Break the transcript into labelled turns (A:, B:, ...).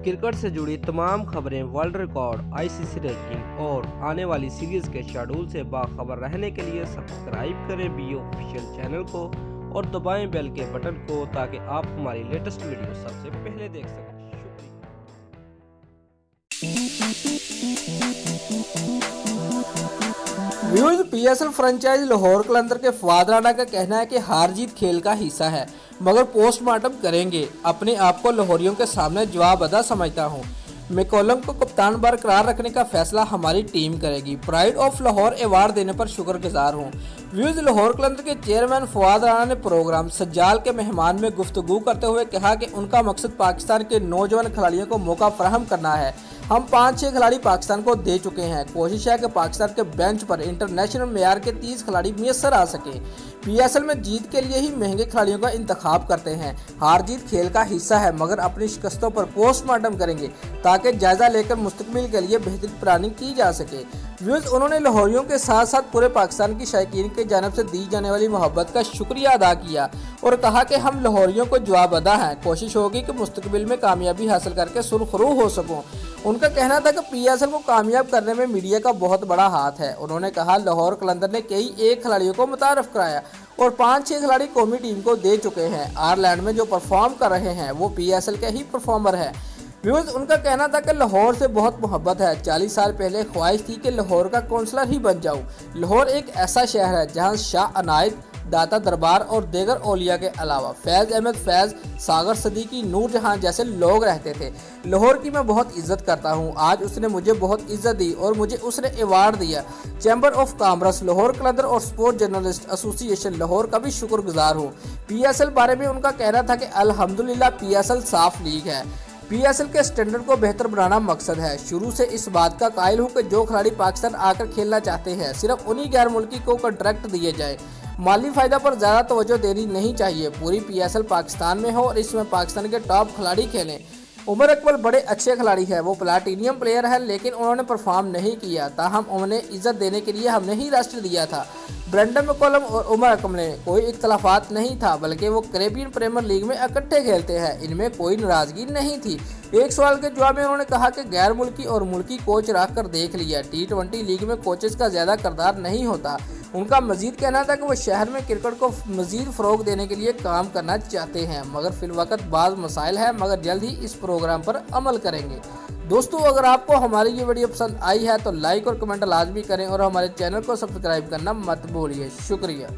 A: Cricket से जुड़ी तमाम खबरें, वर्ल्ड रिकॉर्ड, आईसीसी रैंकिंग और आने वाली सीरीज के शेड्यूल से बाखबर रहने के लिए सब्सक्राइब करें बी ऑफिशियल चैनल को और दबाएं बेल के बटन को ताकि आप हमारी लेटेस्ट वीडियो सबसे पहले देख सकें।
B: व्यूअर्स, पीएसएल फ्रेंचाइज लाहौर कलंदर के फवाद राणा का कहना है कि हार जीत खेल का हिस्सा है, मगर पोस्टमार्टम करेंगे। अपने आप को लाहौरियों के सामने जवाबअदा समझता हूं। मैकॉलम को कप्तान बरकरार रखने का फैसला हमारी टीम करेगी। प्राइड ऑफ लाहौर अवार्ड देने पर शुक्रगुजार हूं। व्यूअर्स, लाहौर कलंदर के चेयरमैन फवाद राणा ने प्रोग्राम सज्जाल के मेहमान में गुफ्तगू करते हुए कहा कि उनका मकसद पाकिस्तान के नौजवान खिलाड़ियों को मौका फराहम करना है। हम 5-6 खिलाड़ी पाकिस्तान को दे चुके हैं। कोशिश है कि पाकिस्तान के बेंच पर इंटरनेशनल मेयार के 30 खिलाड़ी मुयस्सर आ सके। पीएसएल में जीत के लिए ही महंगे खिलाड़ियों का इंतखाब करते हैं। हार जीत खेल का हिस्सा है, मगर अपनी शिकस्तों पर पोस्टमार्टम करेंगे ताकि जायजा लेकर मुस्तकबिल के लिए बेहतरीन प्लानिंग की जा सके। व्यूअर्स, उन्होंने लाहौरियों के साथ साथ पूरे पाकिस्तान की शायकीन की जानिब से दी जाने वाली मोहब्बत का शुक्रिया अदा किया और कहा कि हम लाहौरियों को जवाबअदा हैं। कोशिश होगी कि मुस्तकबिल में कामयाबी हासिल करके सुरखरू हो सकूं। उनका कहना था कि पीएसएल को कामयाब करने में मीडिया का बहुत बड़ा हाथ है। उन्होंने कहा, लाहौर कलंदर ने कई एक खिलाड़ियों को मुतारफ कराया और 5-6 खिलाड़ी कौमी टीम को दे चुके हैं। आयरलैंड में जो परफॉर्म कर रहे हैं वो पीएसएल के ही परफॉर्मर है। व्यूअर्स, उनका कहना था कि लाहौर से बहुत मोहब्बत है। 40 साल पहले ख्वाहिश थी कि लाहौर का काउंसलर ही बन जाऊं। लाहौर एक ऐसा शहर है जहां शाह अनायत, दाता दरबार और दीगर औलिया के अलावा फैज़ अहमद फैज़, सागर सदीकी, नूर जहां जैसे लोग रहते थे। लाहौर की मैं बहुत इज्जत करता हूं। आज उसने मुझे बहुत इज्जत दी और मुझे उसने अवार्ड दिया। चैम्बर ऑफ कॉमर्स, लाहौर कलंदर और स्पोर्ट जर्नलिस्ट एसोसिएशन लाहौर का भी शुक्रगुजार हूँ। पीएसएल बारे में उनका कहना था कि अल्हम्दुलिल्लाह पीएसएल साफ लीग है। पीएसएल के स्टैंडर्ड को बेहतर बनाना मकसद है। शुरू से इस बात का कायल हूँ कि जो खिलाड़ी पाकिस्तान आकर खेलना चाहते हैं सिर्फ उन्हीं गैर मुल्की को कॉन्ट्रैक्ट दिए जाए। माली फायदा पर ज़्यादा तवज्जो देनी नहीं चाहिए। पूरी पीएसएल पाकिस्तान में हो और इसमें पाकिस्तान के टॉप खिलाड़ी खेलें। उमर अकमल बड़े अच्छे खिलाड़ी हैं, वो प्लाटीनियम प्लेयर है, लेकिन उन्होंने परफॉर्म नहीं किया। ताहम उन्हें इज्जत देने के लिए हमने ही रेस्ट दिया था। ब्रेंडन मैकॉलम और उमर अकमल में कोई इख्तलाफात नहीं था, बल्कि वो कैरेबियन प्रीमियर लीग में इकट्ठे खेलते हैं। इनमें कोई नाराजगी नहीं थी। एक सवाल के जवाब में उन्होंने कहा कि गैर मुल्की और मुल्की कोच रख कर देख लिया। T20 लीग में कोचेस का ज़्यादा किरदार नहीं होता। उनका मजीद कहना था कि वो शहर में क्रिकेट को मजीद फ़रोग देने के लिए काम करना चाहते हैं, मगर फिलवक़्त बाज़ मसाइल है, मगर जल्द ही इस प्रोग्राम पर अमल करेंगे। दोस्तों, अगर आपको हमारी ये वीडियो पसंद आई है तो लाइक और कमेंट लाजमी करें और हमारे चैनल को सब्सक्राइब करना मत भूलिए। शुक्रिया।